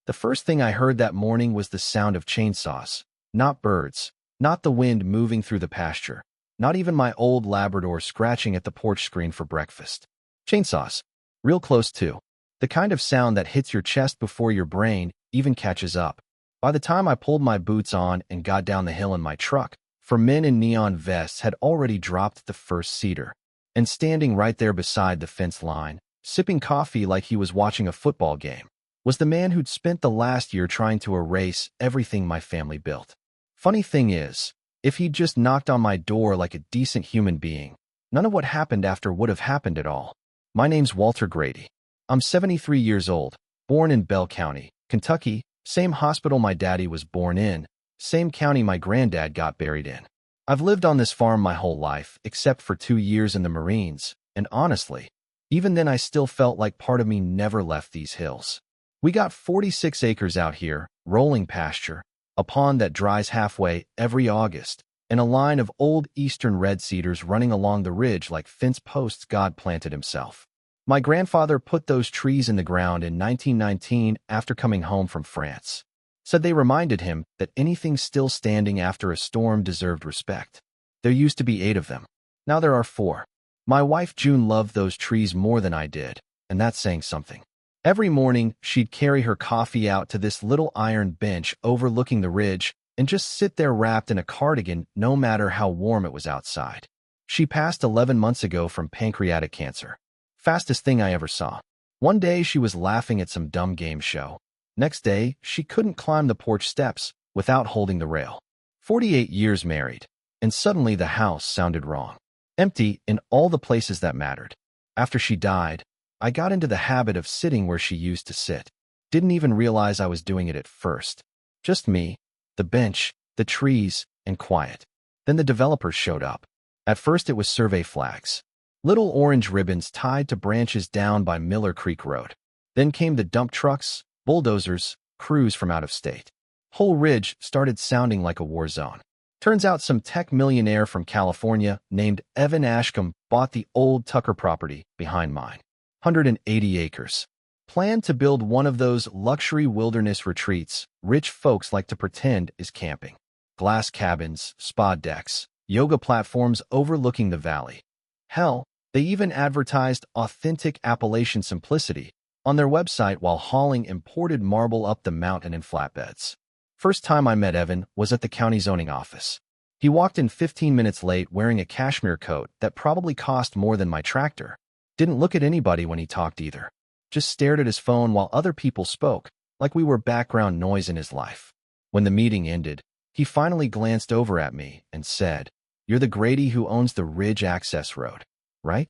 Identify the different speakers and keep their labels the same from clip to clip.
Speaker 1: The first thing I heard that morning was the sound of chainsaws. Not birds, not the wind moving through the pasture, not even my old Labrador scratching at the porch screen for breakfast. Chainsaws. Real close too. The kind of sound that hits your chest before your brain even catches up. By the time I pulled my boots on and got down the hill in my truck, 4 men in neon vests had already dropped the first cedar. And standing right there beside the fence line, sipping coffee like he was watching a football game, was the man who'd spent the last year trying to erase everything my family built. Funny thing is, if he'd just knocked on my door like a decent human being, none of what happened after would have happened at all. My name's Walter Grady. I'm 73 years old, born in Bell County, Kentucky, same hospital my daddy was born in, same county my granddad got buried in. I've lived on this farm my whole life, except for 2 years in the Marines, and honestly, even then I still felt like part of me never left these hills. We got 46 acres out here, rolling pasture, a pond that dries halfway every August, and a line of old eastern red cedars running along the ridge like fence posts God planted himself. My grandfather put those trees in the ground in 1919 after coming home from France. Said they reminded him that anything still standing after a storm deserved respect. There used to be 8 of them. Now there are 4. My wife June loved those trees more than I did, and that's saying something. Every morning, she'd carry her coffee out to this little iron bench overlooking the ridge and just sit there wrapped in a cardigan no matter how warm it was outside. She passed 11 months ago from pancreatic cancer. Fastest thing I ever saw. One day she was laughing at some dumb game show. Next day, she couldn't climb the porch steps without holding the rail. 48 years married, and suddenly the house sounded wrong. Empty in all the places that mattered. After she died, I got into the habit of sitting where she used to sit. Didn't even realize I was doing it at first. Just me, the bench, the trees, and quiet. Then the developers showed up. At first it was survey flags. Little orange ribbons tied to branches down by Miller Creek Road. Then came the dump trucks, bulldozers, crews from out of state. Whole ridge started sounding like a war zone. Turns out some tech millionaire from California named Evan Ashcombe bought the old Tucker property behind mine. 180 acres. Planned to build one of those luxury wilderness retreats rich folks like to pretend is camping. Glass cabins, spa decks, yoga platforms overlooking the valley. Hell, they even advertised authentic Appalachian simplicity on their website while hauling imported marble up the mountain in flatbeds. First time I met Evan was at the county zoning office. He walked in 15 minutes late wearing a cashmere coat that probably cost more than my tractor. Didn't look at anybody when he talked either. Just stared at his phone while other people spoke, like we were background noise in his life. When the meeting ended, he finally glanced over at me and said, "You're the Grady who owns the Ridge Access Road, right?"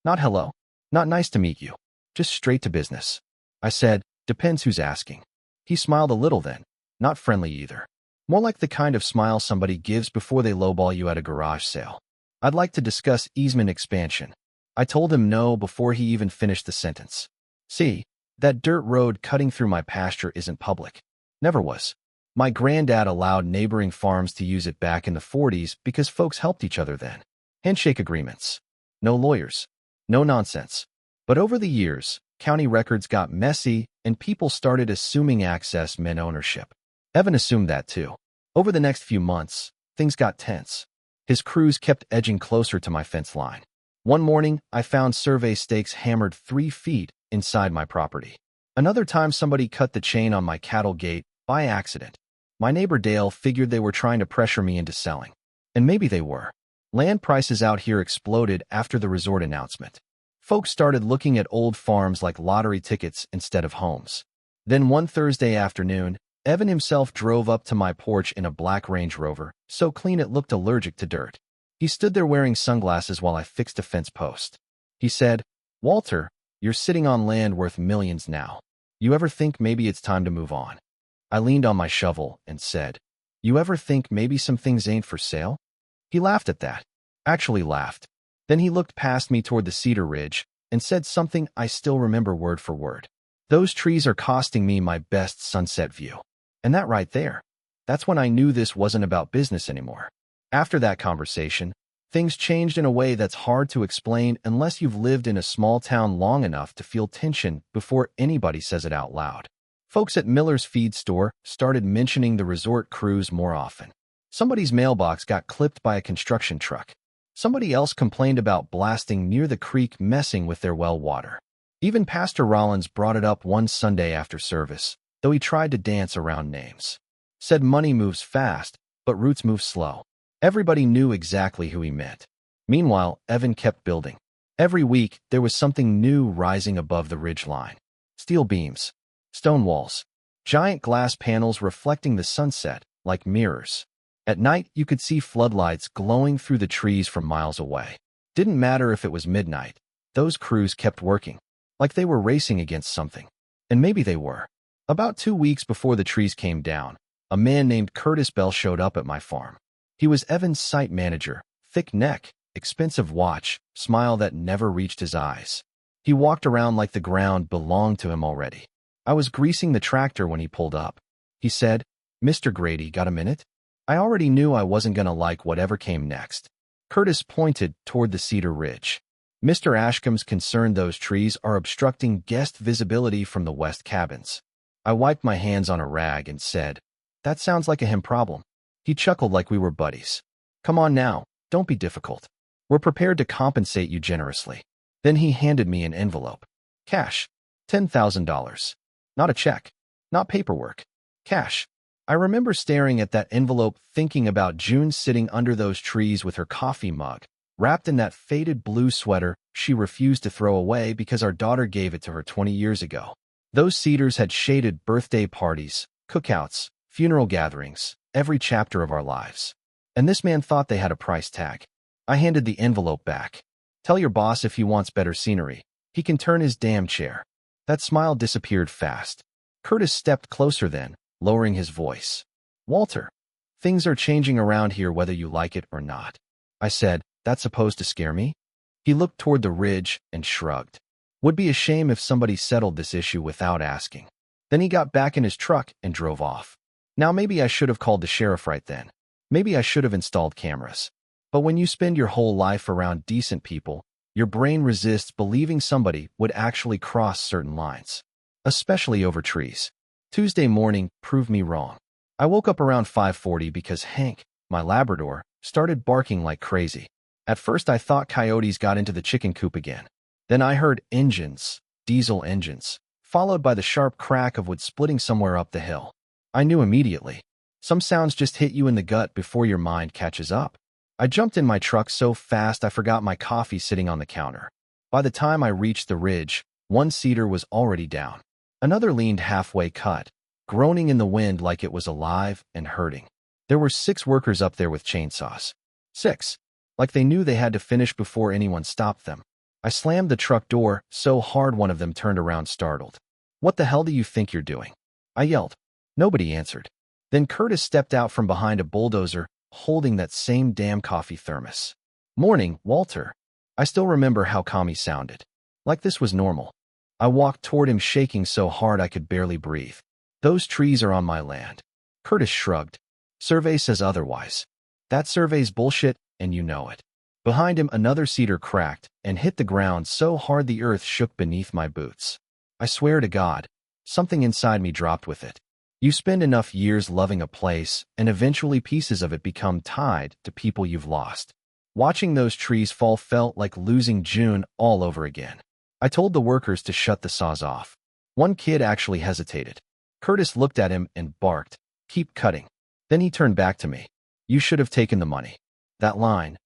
Speaker 1: Not hello. Not nice to meet you. Just straight to business. I said, "Depends who's asking." He smiled a little then. Not friendly either. More like the kind of smile somebody gives before they lowball you at a garage sale. "I'd like to discuss easement expansion." I told him no before he even finished the sentence. "See, that dirt road cutting through my pasture isn't public. Never was. My granddad allowed neighboring farms to use it back in the 40s because folks helped each other then. Handshake agreements. No lawyers. No nonsense. But over the years, county records got messy and people started assuming access meant ownership. Evan assumed that too. Over the next few months, things got tense. His crews kept edging closer to my fence line. One morning, I found survey stakes hammered 3 feet inside my property. Another time somebody cut the chain on my cattle gate by accident. My neighbor Dale figured they were trying to pressure me into selling. And maybe they were. Land prices out here exploded after the resort announcement. Folks started looking at old farms like lottery tickets instead of homes. Then one Thursday afternoon, Evan himself drove up to my porch in a black Range Rover, so clean it looked allergic to dirt. He stood there wearing sunglasses while I fixed a fence post. He said, "Walter, you're sitting on land worth millions now. You ever think maybe it's time to move on?" I leaned on my shovel and said, "You ever think maybe some things ain't for sale?" He laughed at that. Actually laughed. Then he looked past me toward the cedar ridge and said something I still remember word for word. "Those trees are costing me my best sunset view." And that right there, that's when I knew this wasn't about business anymore. After that conversation, things changed in a way that's hard to explain unless you've lived in a small town long enough to feel tension before anybody says it out loud. Folks at Miller's feed store started mentioning the resort cruise more often. Somebody's mailbox got clipped by a construction truck. Somebody else complained about blasting near the creek messing with their well water. Even Pastor Rollins brought it up one Sunday after service, though he tried to dance around names. Said money moves fast, but roots move slow. Everybody knew exactly who he meant. Meanwhile, Evan kept building. Every week, there was something new rising above the ridge line. Steel beams, stone walls, giant glass panels reflecting the sunset like mirrors. At night, you could see floodlights glowing through the trees from miles away. Didn't matter if it was midnight. Those crews kept working, like they were racing against something. And maybe they were. About 2 weeks before the trees came down, a man named Curtis Bell showed up at my farm. He was Evan's site manager, thick neck, expensive watch, smile that never reached his eyes. He walked around like the ground belonged to him already. I was greasing the tractor when he pulled up. He said, "Mr. Grady, got a minute?" I already knew I wasn't going to like whatever came next. Curtis pointed toward the Cedar Ridge. "Mr. Ashcombe's concerned those trees are obstructing guest visibility from the west cabins." I wiped my hands on a rag and said, "That sounds like a him problem." He chuckled like we were buddies. "Come on now, don't be difficult. We're prepared to compensate you generously." Then he handed me an envelope. Cash. $10,000. Not a check. Not paperwork. Cash. I remember staring at that envelope thinking about June sitting under those trees with her coffee mug, wrapped in that faded blue sweater she refused to throw away because our daughter gave it to her 20 years ago. Those cedars had shaded birthday parties, cookouts, funeral gatherings, every chapter of our lives. And this man thought they had a price tag. I handed the envelope back. "Tell your boss if he wants better scenery, he can turn his damn chair." That smile disappeared fast. Curtis stepped closer then, lowering his voice. "Walter, things are changing around here whether you like it or not." I said, "That's supposed to scare me?" He looked toward the ridge and shrugged. "Would be a shame if somebody settled this issue without asking." Then he got back in his truck and drove off. Now maybe I should have called the sheriff right then. Maybe I should have installed cameras. But when you spend your whole life around decent people, your brain resists believing somebody would actually cross certain lines. Especially over trees. Tuesday morning proved me wrong. I woke up around 5:40 because Hank, my Labrador, started barking like crazy. At first I thought coyotes got into the chicken coop again. Then I heard engines, diesel engines, followed by the sharp crack of wood splitting somewhere up the hill. I knew immediately. Some sounds just hit you in the gut before your mind catches up. I jumped in my truck so fast I forgot my coffee sitting on the counter. By the time I reached the ridge, one cedar was already down. Another leaned halfway cut, groaning in the wind like it was alive and hurting. There were 6 workers up there with chainsaws. 6. Like they knew they had to finish before anyone stopped them. I slammed the truck door so hard one of them turned around startled. "What the hell do you think you're doing?" I yelled. Nobody answered. Then Curtis stepped out from behind a bulldozer, holding that same damn coffee thermos. "Morning, Walter." I still remember how calm he sounded. Like this was normal. I walked toward him shaking so hard I could barely breathe. "Those trees are on my land." Curtis shrugged. "Survey says otherwise." "That survey's bullshit, and you know it." Behind him another cedar cracked and hit the ground so hard the earth shook beneath my boots. I swear to God, something inside me dropped with it. You spend enough years loving a place, and eventually pieces of it become tied to people you've lost. Watching those trees fall felt like losing June all over again. I told the workers to shut the saws off. One kid actually hesitated. Curtis looked at him and barked, "Keep cutting." Then he turned back to me. "You should have taken the money." That line,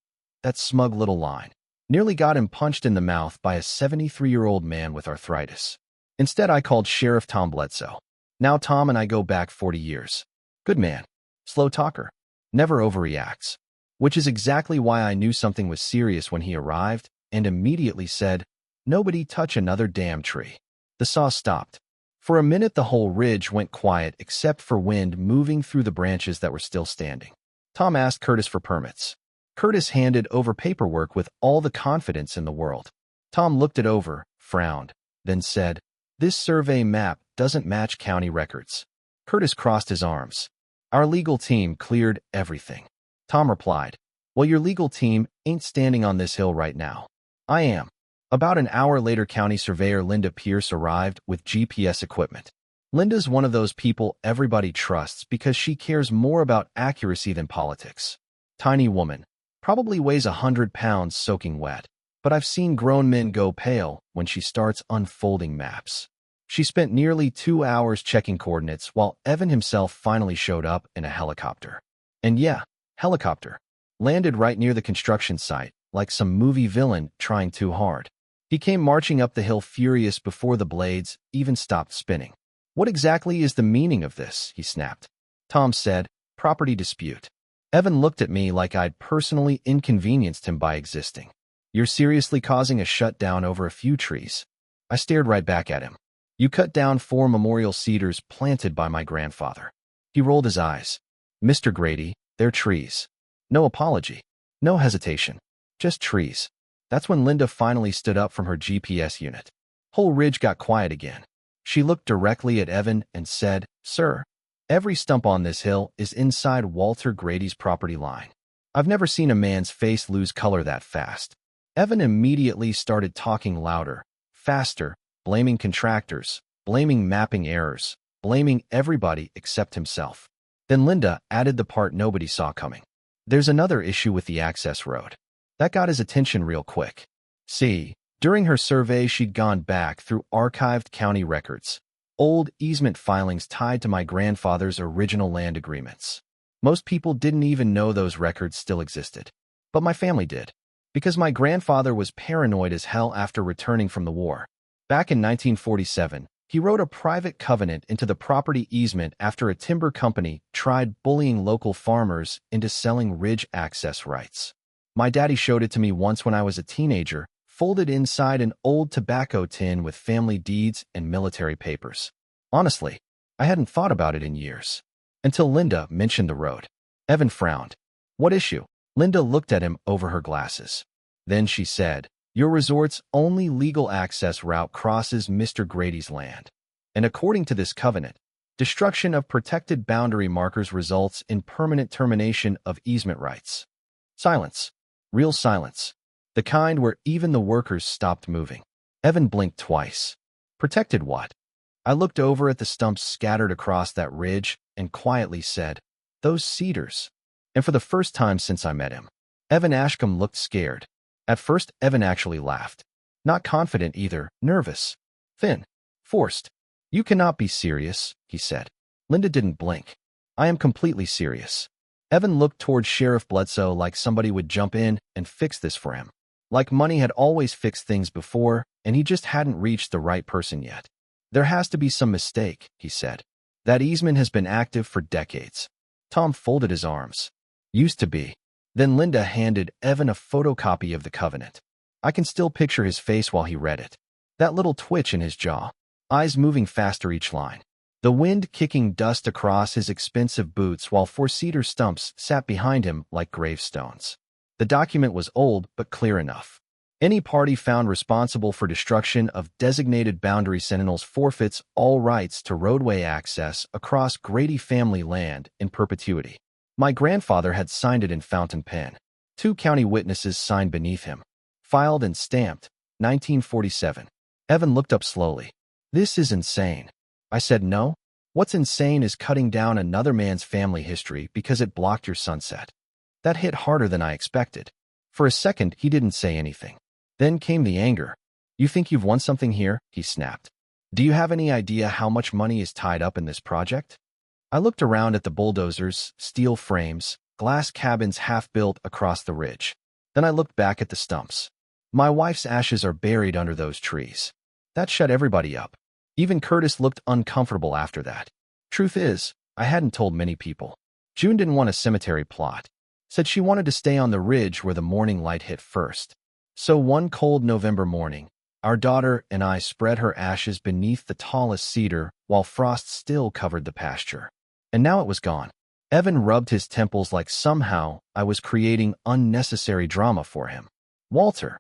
Speaker 1: that smug little line, nearly got him punched in the mouth by a 73-year-old man with arthritis. Instead, I called Sheriff Tom Bledsoe. Now Tom and I go back 40 years. Good man. Slow talker. Never overreacts. Which is exactly why I knew something was serious when he arrived and immediately said, "Nobody touch another damn tree." The saw stopped. For a minute the whole ridge went quiet except for wind moving through the branches that were still standing. Tom asked Curtis for permits. Curtis handed over paperwork with all the confidence in the world. Tom looked it over, frowned, then said, "This survey map doesn't match county records." Curtis crossed his arms. "Our legal team cleared everything." Tom replied, "Well, your legal team ain't standing on this hill right now." "I am." About an hour later, County Surveyor Linda Pierce arrived with GPS equipment. Linda's one of those people everybody trusts because she cares more about accuracy than politics. Tiny woman. Probably weighs 100 pounds soaking wet. But I've seen grown men go pale when she starts unfolding maps. She spent nearly 2 hours checking coordinates while Evan himself finally showed up in a helicopter. And yeah, helicopter. Landed right near the construction site, like some movie villain trying too hard. He came marching up the hill furious before the blades even stopped spinning. "What exactly is the meaning of this?" he snapped. Tom said, "Property dispute." Evan looked at me like I'd personally inconvenienced him by existing. "You're seriously causing a shutdown over a few trees?" I stared right back at him. "You cut down 4 memorial cedars planted by my grandfather." He rolled his eyes. "Mr. Grady, they're trees. No apology. No hesitation. Just trees." That's when Linda finally stood up from her GPS unit. Whole ridge got quiet again. She looked directly at Evan and said, "Sir, every stump on this hill is inside Walter Grady's property line." I've never seen a man's face lose color that fast. Evan immediately started talking louder, faster, blaming contractors, blaming mapping errors, blaming everybody except himself. Then Linda added the part nobody saw coming. "There's another issue with the access road." That got his attention real quick. See, during her survey she'd gone back through archived county records, old easement filings tied to my grandfather's original land agreements. Most people didn't even know those records still existed. But my family did, because my grandfather was paranoid as hell after returning from the war. Back in 1947, he wrote a private covenant into the property easement after a timber company tried bullying local farmers into selling ridge access rights. My daddy showed it to me once when I was a teenager, folded inside an old tobacco tin with family deeds and military papers. Honestly, I hadn't thought about it in years. Until Linda mentioned the road. Evan frowned. "What issue?" Linda looked at him over her glasses. Then she said, "Your resort's only legal access route crosses Mr. Grady's land. And according to this covenant, destruction of protected boundary markers results in permanent termination of easement rights." Silence. Real silence. The kind where even the workers stopped moving. Evan blinked twice. "Protected what?" I looked over at the stumps scattered across that ridge and quietly said, "Those cedars." And for the first time since I met him, Evan Ashcombe looked scared. At first, Evan actually laughed. Not confident either, nervous. Thin. Forced. "You cannot be serious," he said. Linda didn't blink. "I am completely serious." Evan looked toward Sheriff Bledsoe like somebody would jump in and fix this for him. Like money had always fixed things before, and he just hadn't reached the right person yet. "There has to be some mistake," he said. "That easement has been active for decades." Tom folded his arms. "Used to be." Then Linda handed Evan a photocopy of the covenant. I can still picture his face while he read it. That little twitch in his jaw. Eyes moving faster each line. The wind kicking dust across his expensive boots while 4 cedar stumps sat behind him like gravestones. The document was old but clear enough. Any party found responsible for destruction of designated boundary sentinels forfeits all rights to roadway access across Grady family land in perpetuity. My grandfather had signed it in fountain pen. 2 county witnesses signed beneath him. Filed and stamped, 1947. Evan looked up slowly. "This is insane." I said, "No. What's insane is cutting down another man's family history because it blocked your sunset." That hit harder than I expected. For a second, he didn't say anything. Then came the anger. "You think you've won something here?" he snapped. "Do you have any idea how much money is tied up in this project?" I looked around at the bulldozers, steel frames, glass cabins half-built across the ridge. Then I looked back at the stumps. My wife's ashes are buried under those trees. That shut everybody up. Even Curtis looked uncomfortable after that. Truth is, I hadn't told many people. June didn't want a cemetery plot. Said she wanted to stay on the ridge where the morning light hit first. So one cold November morning, our daughter and I spread her ashes beneath the tallest cedar while frost still covered the pasture. And now it was gone. Evan rubbed his temples like somehow I was creating unnecessary drama for him. "Walter,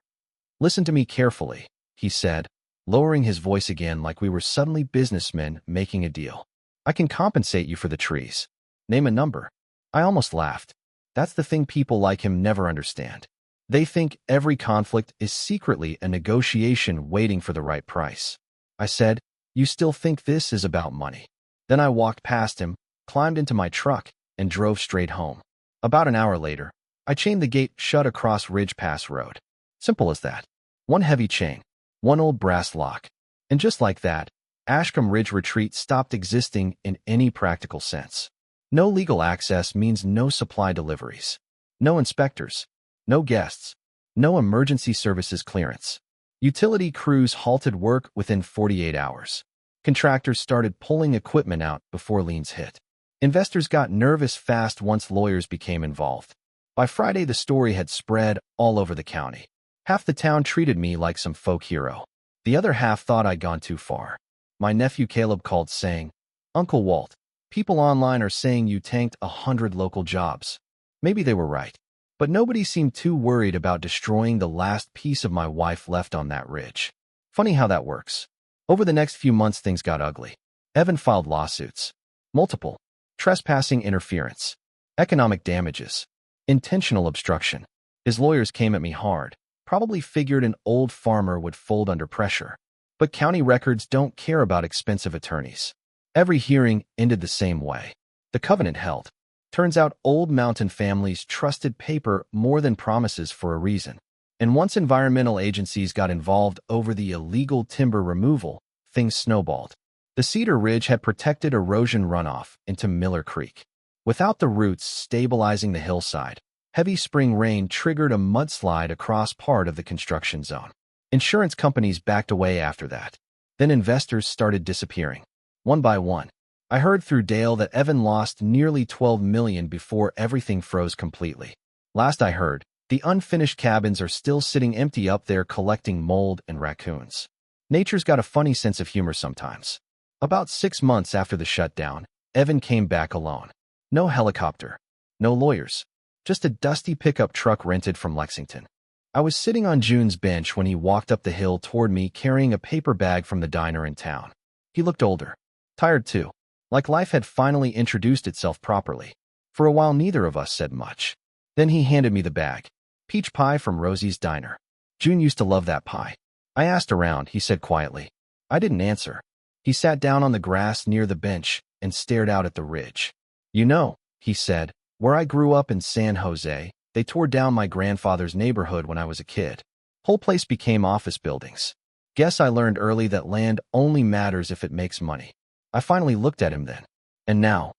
Speaker 1: listen to me carefully," he said, lowering his voice again like we were suddenly businessmen making a deal. "I can compensate you for the trees. Name a number." I almost laughed. That's the thing people like him never understand. They think every conflict is secretly a negotiation waiting for the right price. I said, You still think this is about money? Then I walked past him, climbed into my truck, and drove straight home. About an hour later, I chained the gate shut across Ridge Pass Road. Simple as that. One heavy chain, one old brass lock. And just like that, Ashcombe Ridge Retreat stopped existing in any practical sense. No legal access means no supply deliveries. No inspectors. No guests. No emergency services clearance. Utility crews halted work within 48 hours. Contractors started pulling equipment out before liens hit. Investors got nervous fast once lawyers became involved. By Friday, the story had spread all over the county. Half the town treated me like some folk hero. The other half thought I'd gone too far. My nephew Caleb called saying, "Uncle Walt, people online are saying you tanked 100 local jobs." Maybe they were right. But nobody seemed too worried about destroying the last piece of my wife left on that ridge. Funny how that works. Over the next few months, things got ugly. Evan filed lawsuits. Multiple. Trespassing interference. Economic damages. Intentional obstruction. His lawyers came at me hard. Probably figured an old farmer would fold under pressure. But county records don't care about expensive attorneys. Every hearing ended the same way. The covenant held. Turns out old mountain families trusted paper more than promises for a reason. And once environmental agencies got involved over the illegal timber removal, things snowballed. The Cedar Ridge had protected erosion runoff into Miller Creek. Without the roots stabilizing the hillside, heavy spring rain triggered a mudslide across part of the construction zone. Insurance companies backed away after that. Then investors started disappearing. One by one. I heard through Dale that Evan lost nearly $12 million before everything froze completely. Last I heard, the unfinished cabins are still sitting empty up there collecting mold and raccoons. Nature's got a funny sense of humor sometimes. About 6 months after the shutdown, Evan came back alone. No helicopter. No lawyers. Just a dusty pickup truck rented from Lexington. I was sitting on June's bench when he walked up the hill toward me carrying a paper bag from the diner in town. He looked older. Tired too. Like life had finally introduced itself properly. For a while neither of us said much. Then he handed me the bag. Peach pie from Rosie's Diner. June used to love that pie. I asked around, he said quietly. I didn't answer. He sat down on the grass near the bench and stared out at the ridge. You know, he said, where I grew up in San Jose, they tore down my grandfather's neighborhood when I was a kid. Whole place became office buildings. Guess I learned early that land only matters if it makes money. I finally looked at him then. And now,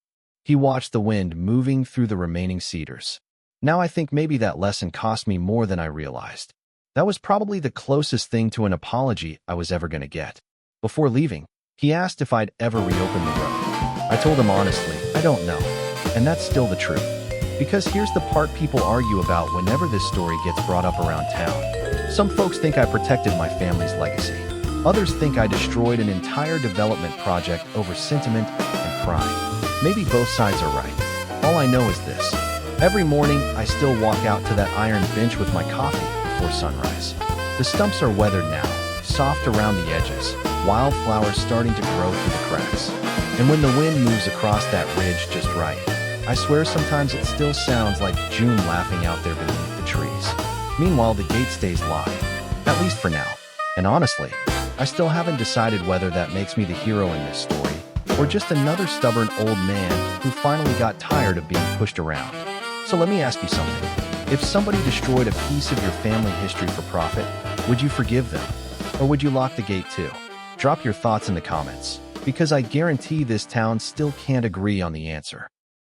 Speaker 1: he watched the wind moving through the remaining cedars. Now I think maybe that lesson cost me more than I realized. That was probably the closest thing to an apology I was ever going to get. Before leaving, he asked if I'd ever reopen the road. I told him honestly, I don't know. And that's still the truth. Because here's the part people argue about whenever this story gets brought up around town. Some folks think I protected my family's legacy. Others think I destroyed an entire development project over sentiment and pride. Maybe both sides are right. All I know is this. Every morning, I still walk out to that iron bench with my coffee before sunrise. The stumps are weathered now, soft around the edges, wildflowers starting to grow through the cracks. And when the wind moves across that ridge just right, I swear sometimes it still sounds like June laughing out there beneath the trees. Meanwhile, the gate stays locked, at least for now. And honestly, I still haven't decided whether that makes me the hero in this story, or just another stubborn old man who finally got tired of being pushed around. So let me ask you something. If somebody destroyed a piece of your family history for profit, would you forgive them? Or would you lock the gate too? Drop your thoughts in the comments, because I guarantee this town still can't agree on the answer.